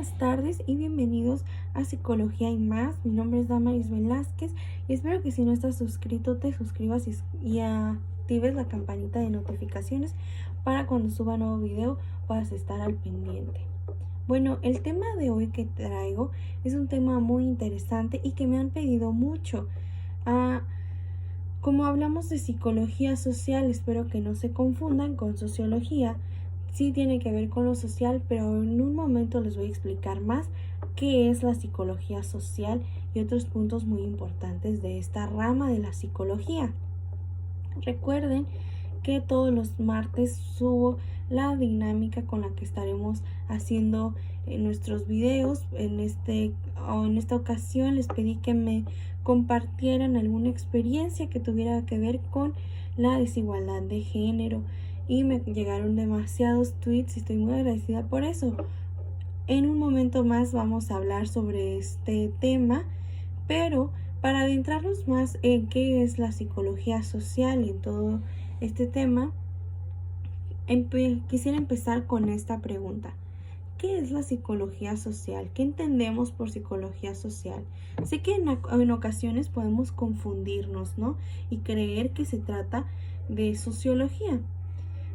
buenas tardes y bienvenidos a Psicología y más. Mi nombre es Damaris Velázquez y espero que si no estás suscrito te suscribas y actives la campanita de notificaciones para cuando suba nuevo video puedas estar al pendiente. Bueno, el tema de hoy que traigo es un tema muy interesante y que me han pedido mucho. Como hablamos de psicología social, espero que no se confundan con sociología. Sí tiene que ver con lo social, pero en un momento les voy a explicar más qué es la psicología social y otros puntos muy importantes de esta rama de la psicología. Recuerden que todos los martes subo la dinámica con la que estaremos haciendo nuestros videos. En esta ocasión les pedí que me compartieran alguna experiencia que tuviera que ver con la desigualdad de género y me llegaron demasiados tweets y estoy muy agradecida por eso. En un momento más vamos a hablar sobre este tema, pero para adentrarnos más en qué es la psicología social y en todo este tema, quisiera empezar con esta pregunta. ¿Qué es la psicología social? ¿Qué entendemos por psicología social? Sé que en ocasiones podemos confundirnos, ¿no? Y creer que se trata de sociología.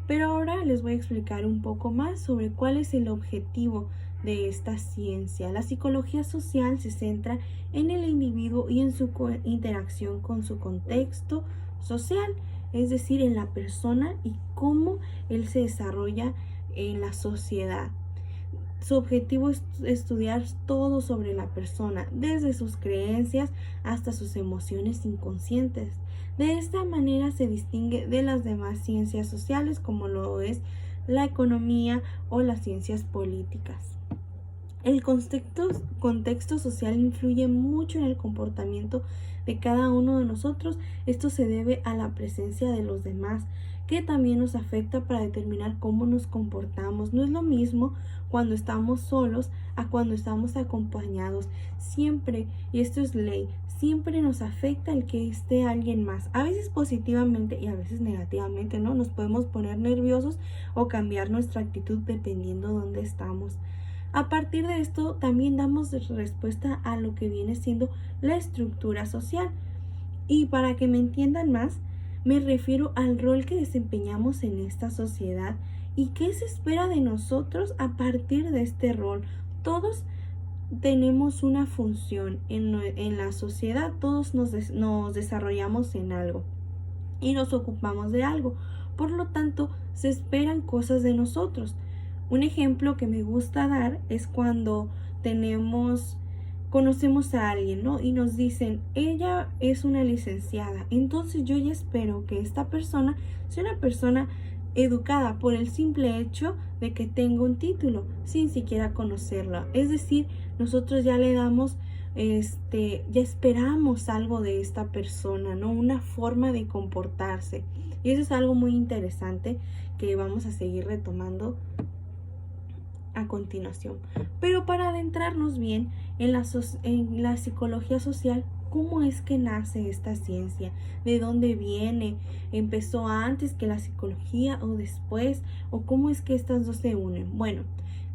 Pero ahora les voy a explicar un poco más sobre cuál es el objetivo de esta ciencia. La psicología social se centra en el individuo y en su interacción con su contexto social, es decir, en la persona y cómo él se desarrolla en la sociedad. Su objetivo es estudiar todo sobre la persona, desde sus creencias hasta sus emociones inconscientes. De esta manera se distingue de las demás ciencias sociales como lo es la economía o las ciencias políticas. El contexto social influye mucho en el comportamiento de cada uno de nosotros. Esto se debe a la presencia de los demás, que también nos afecta para determinar cómo nos comportamos. No es lo mismo cuando estamos solos a cuando estamos acompañados. Siempre, y esto es ley, siempre nos afecta el que esté alguien más. A veces positivamente y a veces negativamente, ¿no? Nos podemos poner nerviosos o cambiar nuestra actitud dependiendo de dónde estamos. A partir de esto también damos respuesta a lo que viene siendo la estructura social. Y para que me entiendan más, me refiero al rol que desempeñamos en esta sociedad y qué se espera de nosotros a partir de este rol. Todos tenemos una función en la sociedad, todos nos desarrollamos en algo y nos ocupamos de algo. Por lo tanto, se esperan cosas de nosotros. Un ejemplo que me gusta dar es cuando conocemos a alguien, ¿no? Y nos dicen, ella es una licenciada. Entonces yo ya espero que esta persona sea una persona educada por el simple hecho de que tenga un título, sin siquiera conocerla. Es decir, nosotros ya le damos, ya esperamos algo de esta persona, ¿no? Una forma de comportarse. Y eso es algo muy interesante que vamos a seguir retomando a continuación. Pero para adentrarnos bien en la psicología social, ¿cómo es que nace esta ciencia? ¿De dónde viene? ¿Empezó antes que la psicología o después? ¿O cómo es que estas dos se unen? Bueno,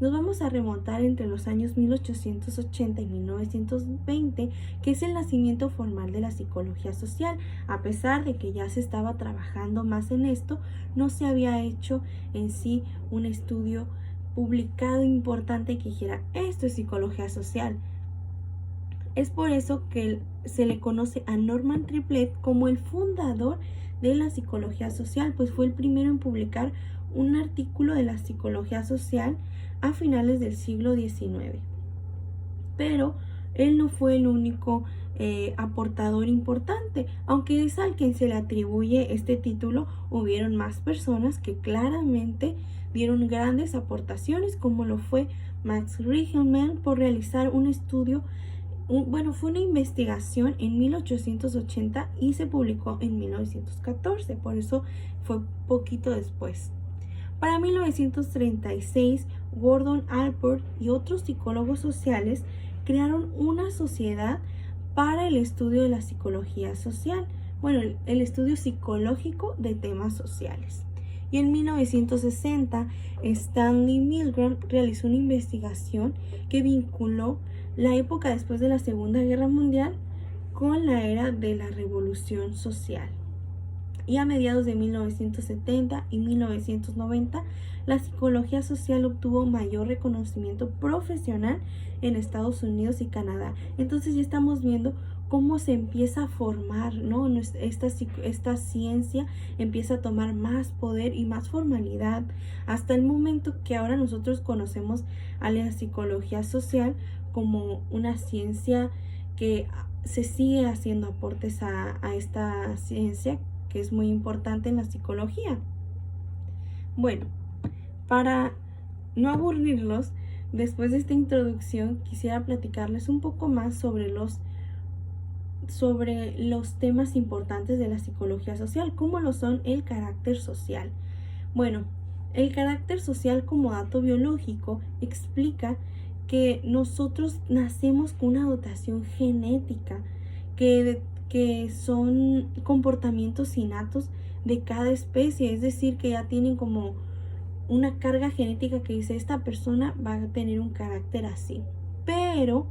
nos vamos a remontar entre los años 1880 y 1920, que es el nacimiento formal de la psicología social. A pesar de que ya se estaba trabajando más en esto, no se había hecho en sí un estudio publicado importante que dijera, esto es psicología social. Es por eso que se le conoce a Norman Triplett como el fundador de la psicología social, pues fue el primero en publicar un artículo de la psicología social a finales del siglo XIX. Pero él no fue el único aportador importante, aunque es al quien se le atribuye este título. Hubieron más personas que claramente dieron grandes aportaciones, como lo fue Max Richterman por realizar un estudio, fue una investigación en 1880 y se publicó en 1914, por eso fue poquito después. Para 1936, Gordon Allport y otros psicólogos sociales crearon una sociedad para el estudio de la psicología social, el estudio psicológico de temas sociales. Y en 1960, Stanley Milgram realizó una investigación que vinculó la época después de la Segunda Guerra Mundial con la era de la Revolución Social. Y a mediados de 1970 y 1990, la psicología social obtuvo mayor reconocimiento profesional en Estados Unidos y Canadá. Entonces ya estamos viendo cómo se empieza a formar, ¿no? Esta ciencia empieza a tomar más poder y más formalidad, hasta el momento que ahora nosotros conocemos a la psicología social como una ciencia que se sigue haciendo aportes a esta ciencia, que es muy importante en la psicología. Bueno, para no aburrirlos, después de esta introducción quisiera platicarles un poco más sobre los temas importantes de la psicología social, como lo son el carácter social. Bueno, el carácter social como dato biológico explica que nosotros nacemos con una dotación genética que son comportamientos innatos de cada especie, es decir, que ya tienen como una carga genética que dice esta persona va a tener un carácter así, pero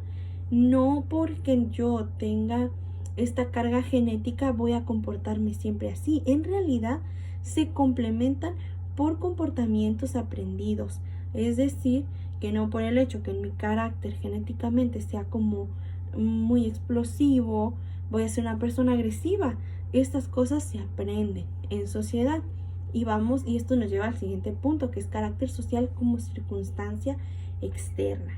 no porque yo tenga esta carga genética voy a comportarme siempre así. En realidad se complementan por comportamientos aprendidos, es decir, que no por el hecho que en mi carácter genéticamente sea como muy explosivo, voy a ser una persona agresiva. Estas cosas se aprenden en sociedad. Y esto nos lleva al siguiente punto, que es carácter social como circunstancia externa.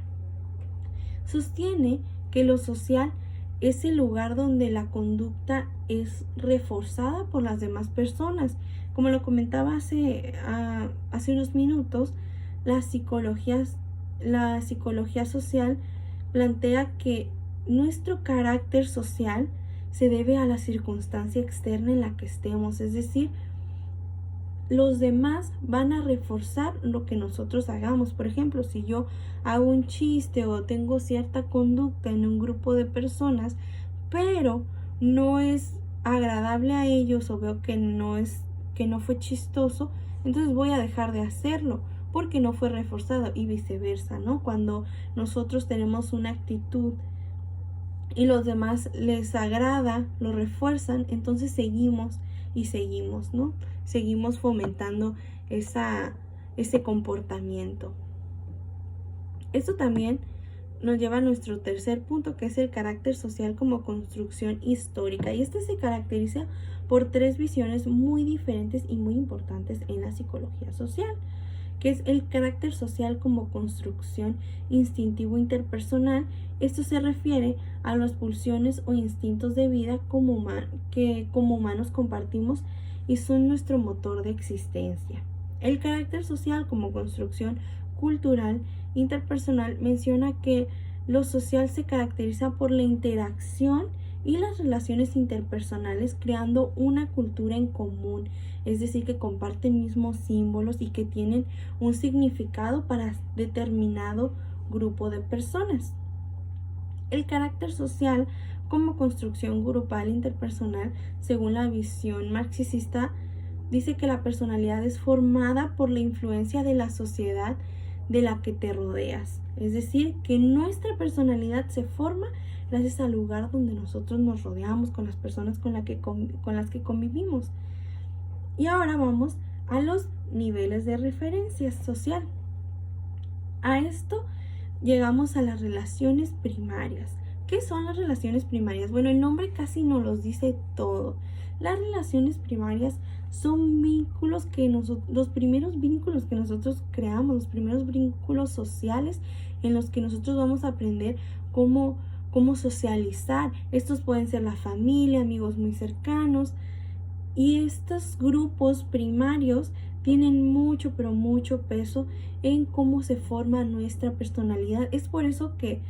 Sostiene que lo social es el lugar donde la conducta es reforzada por las demás personas. Como lo comentaba hace unos minutos, la psicología social plantea que nuestro carácter social se debe a la circunstancia externa en la que estemos, es decir, los demás van a reforzar lo que nosotros hagamos. Por ejemplo, si yo hago un chiste o tengo cierta conducta en un grupo de personas, pero no es agradable a ellos o veo que no fue chistoso, entonces voy a dejar de hacerlo porque no fue reforzado, y viceversa, ¿no? Cuando nosotros tenemos una actitud y los demás les agrada, lo refuerzan, entonces seguimos, ¿no? Seguimos fomentando ese comportamiento. Esto también nos lleva a nuestro tercer punto, que es el carácter social como construcción histórica. Y este se caracteriza por tres visiones muy diferentes y muy importantes en la psicología social, que es el carácter social como construcción instintivo interpersonal. Esto se refiere a las pulsiones o instintos de vida que como humanos compartimos y son nuestro motor de existencia. El carácter social como construcción cultural interpersonal menciona que lo social se caracteriza por la interacción y las relaciones interpersonales, creando una cultura en común, es decir, que comparten mismos símbolos y que tienen un significado para determinado grupo de personas. El carácter social como construcción grupal interpersonal, según la visión marxista, dice que la personalidad es formada por la influencia de la sociedad de la que te rodeas. Es decir, que nuestra personalidad se forma gracias al lugar donde nosotros nos rodeamos, con las personas con las que convivimos. Y ahora vamos a los niveles de referencia social. A esto llegamos a las relaciones primarias. ¿Qué son las relaciones primarias? Bueno, el nombre casi nos los dice todo. Las relaciones primarias son vínculos los primeros vínculos que nosotros creamos, los primeros vínculos sociales en los que nosotros vamos a aprender cómo socializar. Estos pueden ser la familia, amigos muy cercanos, y estos grupos primarios tienen mucho, pero mucho peso en cómo se forma nuestra personalidad. Es por eso que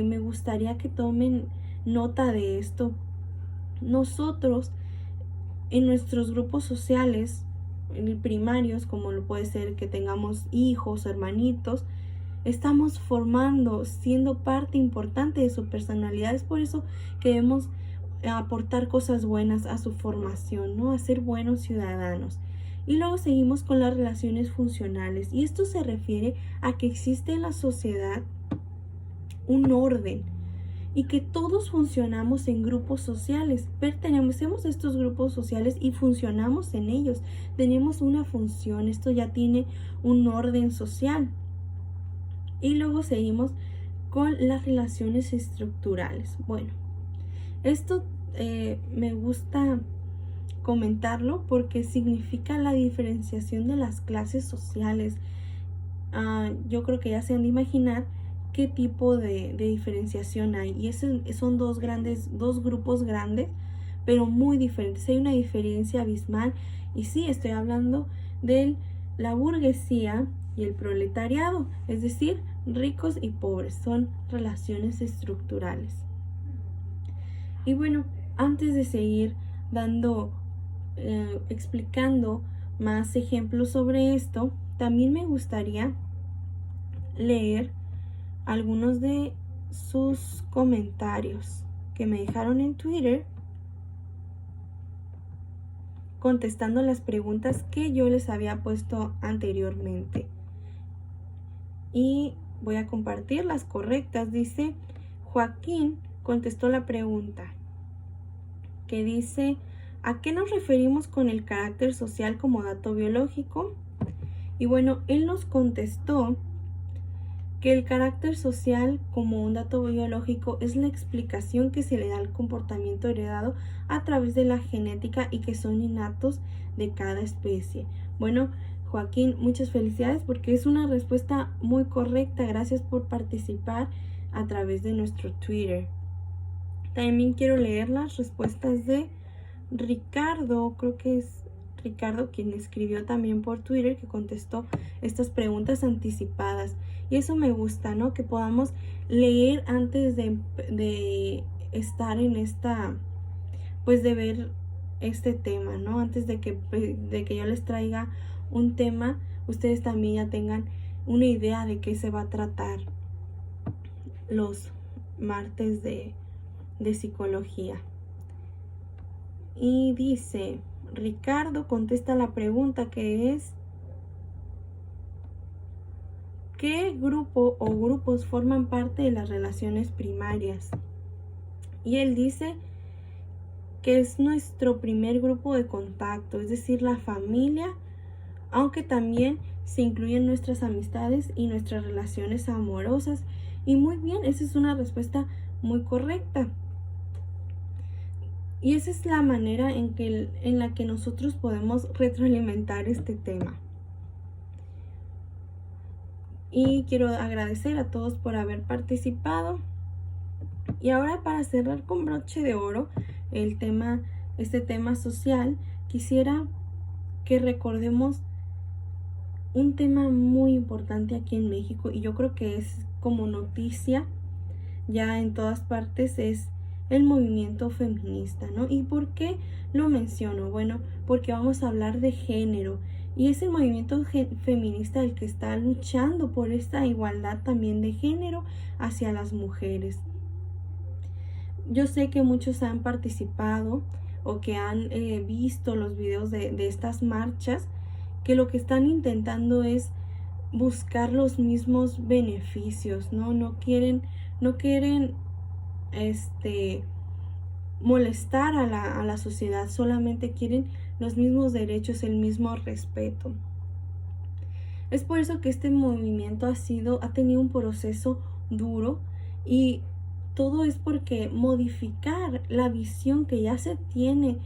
me gustaría que tomen nota de esto. Nosotros en nuestros grupos sociales primarios, como lo puede ser que tengamos hijos, hermanitos, estamos formando, siendo parte importante de su personalidad. Es por eso que debemos aportar cosas buenas a su formación, ¿no? A ser buenos ciudadanos. Y luego seguimos con las relaciones funcionales. Y esto se refiere a que existe en la sociedad un orden y que todos funcionamos en grupos sociales. Pertenecemos a estos grupos sociales y funcionamos en ellos. Tenemos una función. Esto ya tiene un orden social. Y luego seguimos con las relaciones estructurales. Bueno, esto me gusta comentarlo porque significa la diferenciación de las clases sociales. Yo creo que ya se han de imaginar qué tipo de diferenciación hay. Y son dos grupos grandes, pero muy diferentes. Hay una diferencia abismal. Y sí, estoy hablando de la burguesía y el proletariado, es decir, ricos y pobres. Son relaciones estructurales. Y bueno, antes de seguir explicando más ejemplos sobre esto, también me gustaría leer algunos de sus comentarios que me dejaron en Twitter contestando las preguntas que yo les había puesto anteriormente. Y voy a compartir las correctas. Dice, Joaquín contestó la pregunta que dice, ¿a qué nos referimos con el carácter social como dato biológico? Y bueno, él nos contestó que el carácter social como un dato biológico es la explicación que se le da al comportamiento heredado a través de la genética y que son innatos de cada especie. Bueno, Joaquín, muchas felicidades porque es una respuesta muy correcta. Gracias por participar a través de nuestro Twitter. También quiero leer las respuestas de Ricardo, creo que es Ricardo quien escribió también por Twitter, que contestó estas preguntas anticipadas. Y eso me gusta, ¿no? Que podamos leer antes de estar en esta, pues de ver este tema, ¿no? Antes de que yo les traiga un tema, ustedes también ya tengan una idea de qué se va a tratar los martes de psicología. Y dice, Ricardo contesta la pregunta que es, ¿qué grupo o grupos forman parte de las relaciones primarias? Y él dice que es nuestro primer grupo de contacto, es decir, la familia, aunque también se incluyen nuestras amistades y nuestras relaciones amorosas. Y muy bien, esa es una respuesta muy correcta. Y esa es la manera en la que nosotros podemos retroalimentar este tema. Y quiero agradecer a todos por haber participado. Y ahora, para cerrar con broche de oro este tema social, quisiera que recordemos un tema muy importante aquí en México, y yo creo que es como noticia ya en todas partes, es el movimiento feminista, ¿no? ¿Y por qué lo menciono? Bueno, porque vamos a hablar de género, y es el movimiento feminista el que está luchando por esta igualdad también de género hacia las mujeres. Yo sé que muchos han participado o que han visto los videos de estas marchas, que lo que están intentando es buscar los mismos beneficios, ¿no? No quieren molestar a la sociedad, solamente quieren los mismos derechos, el mismo respeto. Es por eso que este movimiento ha tenido un proceso duro, y todo es porque modificar la visión que ya se tiene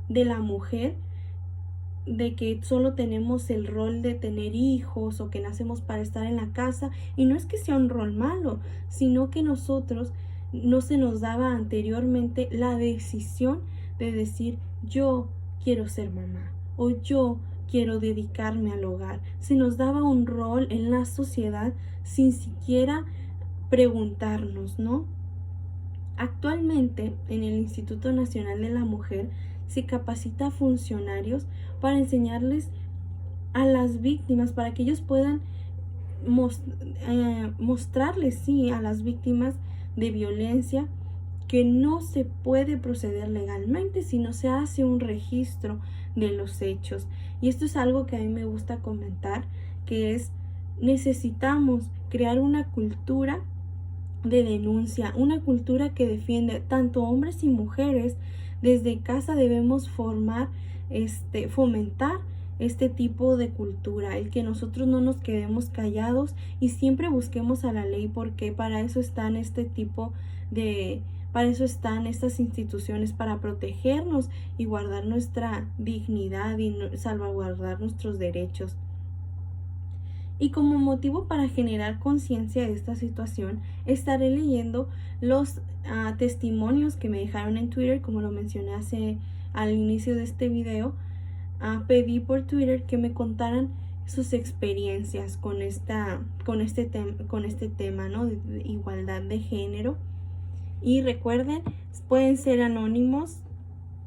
de la mujer, de que solo tenemos el rol de tener hijos o que nacemos para estar en la casa. Y no es que sea un rol malo, sino que nosotros no se nos daba anteriormente la decisión de decir, yo quiero ser mamá o yo quiero dedicarme al hogar. Se nos daba un rol en la sociedad sin siquiera preguntarnos, ¿no? Actualmente, en el Instituto Nacional de la Mujer se capacita a funcionarios para enseñarles a las víctimas, para que ellos puedan mostrarles, sí, a las víctimas de violencia, que no se puede proceder legalmente si no se hace un registro de los hechos. Y esto es algo que a mí me gusta comentar, que es necesitamos crear una cultura de denuncia, una cultura que defiende tanto hombres y mujeres. Desde casa debemos fomentar este tipo de cultura, el que nosotros no nos quedemos callados y siempre busquemos a la ley, porque para eso están para eso están estas instituciones, para protegernos y guardar nuestra dignidad y salvaguardar nuestros derechos. Y como motivo para generar conciencia de esta situación, estaré leyendo los testimonios que me dejaron en Twitter, como lo mencioné al inicio de este video. Pedí por Twitter que me contaran sus experiencias con este tema, ¿no? De igualdad de género. Y recuerden, pueden ser anónimos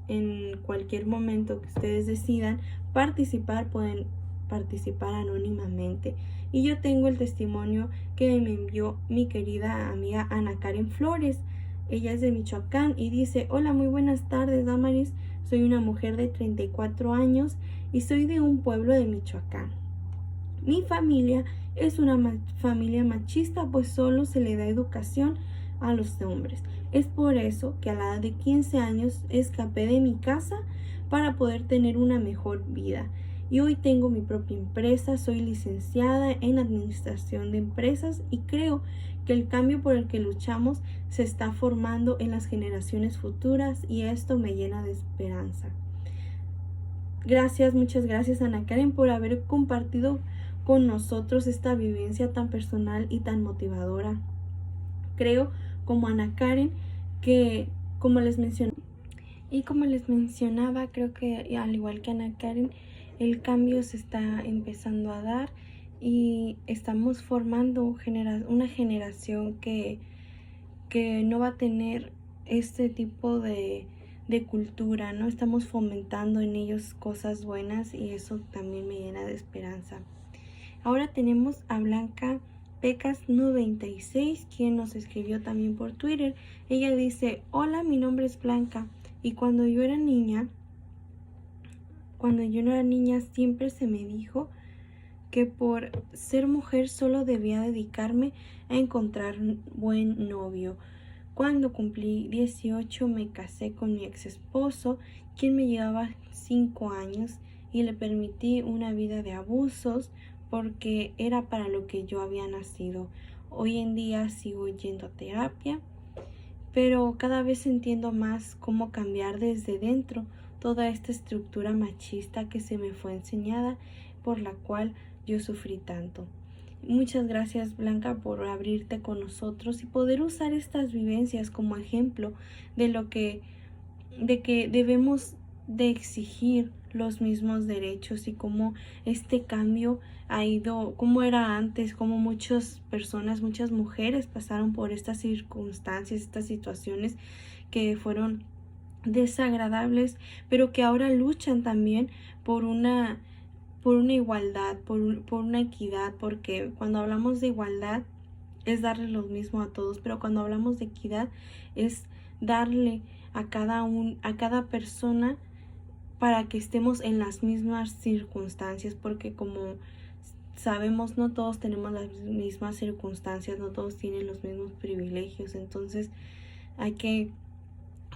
en cualquier momento que ustedes decidan participar, pueden participar anónimamente. Y yo tengo el testimonio que me envió mi querida amiga Ana Karen Flores. Ella es de Michoacán y dice: hola, muy buenas tardes, Damaris. Soy una mujer de 34 años y soy de un pueblo de Michoacán. Mi familia es una familia machista, pues solo se le da educación a los hombres. Es por eso que a la edad de 15 años escapé de mi casa para poder tener una mejor vida. Y hoy tengo mi propia empresa, soy licenciada en administración de empresas y creo que el cambio por el que luchamos se está formando en las generaciones futuras y esto me llena de esperanza. Gracias, muchas gracias Ana Karen por haber compartido con nosotros esta vivencia tan personal y tan motivadora. Creo, como Ana Karen, que como les mencionaba, creo que al igual que Ana Karen, el cambio se está empezando a dar y estamos formando una generación que no va a tener este tipo de cultura, ¿no? Estamos fomentando en ellos cosas buenas y eso también me llena de esperanza. Ahora tenemos a Blanca Pecas 96, quien nos escribió también por Twitter. Ella dice: hola, mi nombre es Blanca y cuando yo no era niña siempre se me dijo que por ser mujer solo debía dedicarme a encontrar un buen novio. Cuando cumplí 18 me casé con mi ex esposo, quien me llevaba 5 años, y le permití una vida de abusos porque era para lo que yo había nacido. Hoy en día sigo yendo a terapia, pero cada vez entiendo más cómo cambiar desde dentro toda esta estructura machista que se me fue enseñada, por la cual yo sufrí tanto. Muchas gracias, Blanca, por abrirte con nosotros y poder usar estas vivencias como ejemplo de que debemos de exigir los mismos derechos y cómo este cambio ha ido, cómo era antes, cómo muchas personas, muchas mujeres pasaron por estas circunstancias, estas situaciones que fueron desagradables, pero que ahora luchan también por una igualdad, por una equidad, porque cuando hablamos de igualdad es darle lo mismo a todos, pero cuando hablamos de equidad es darle a cada persona para que estemos en las mismas circunstancias, porque como sabemos, no todos tenemos las mismas circunstancias, no todos tienen los mismos privilegios. Entonces hay que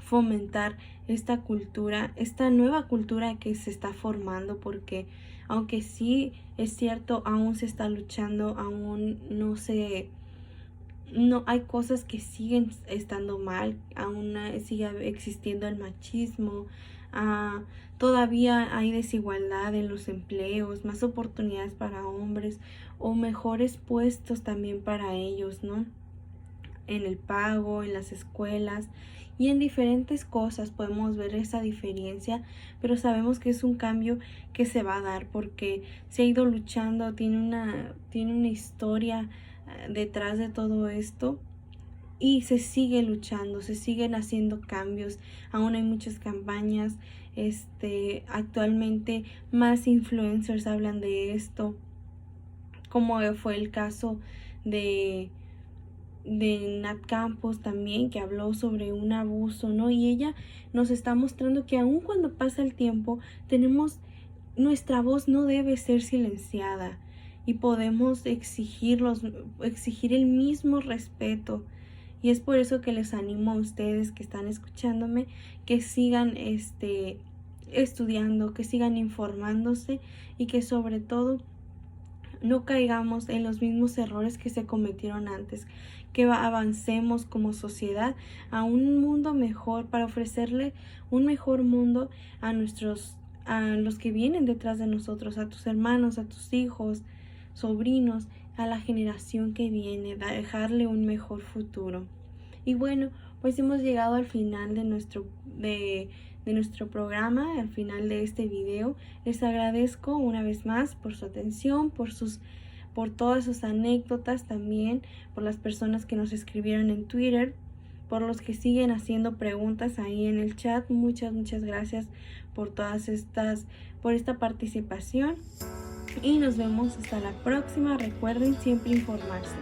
fomentar esta cultura, esta nueva cultura que se está formando, porque aunque sí es cierto, aún se está luchando, aún no hay cosas que siguen estando mal, aún sigue existiendo el machismo, todavía hay desigualdad en los empleos, más oportunidades para hombres o mejores puestos también para ellos, ¿no? En el pago, en las escuelas y en diferentes cosas podemos ver esa diferencia, pero sabemos que es un cambio que se va a dar porque se ha ido luchando, tiene una historia detrás de todo esto y se sigue luchando, se siguen haciendo cambios, aún hay muchas campañas, actualmente más influencers hablan de esto, como fue el caso de de Nat Campos también, que habló sobre un abuso, ¿no? Y ella nos está mostrando que aun cuando pasa el tiempo, nuestra voz no debe ser silenciada y podemos exigir el mismo respeto. Y es por eso que les animo a ustedes que están escuchándome que sigan estudiando, que sigan informándose y que sobre todo no caigamos en los mismos errores que se cometieron antes, que avancemos como sociedad a un mundo mejor, para ofrecerle un mejor mundo a los que vienen detrás de nosotros, a tus hermanos, a tus hijos, sobrinos, a la generación que viene, dejarle un mejor futuro. Y bueno, pues hemos llegado al final de nuestro programa, al final de este video. Les agradezco una vez más por su atención, por todas sus anécdotas también, por las personas que nos escribieron en Twitter, por los que siguen haciendo preguntas ahí en el chat. Muchas gracias por por esta participación. Y nos vemos hasta la próxima. Recuerden siempre informarse.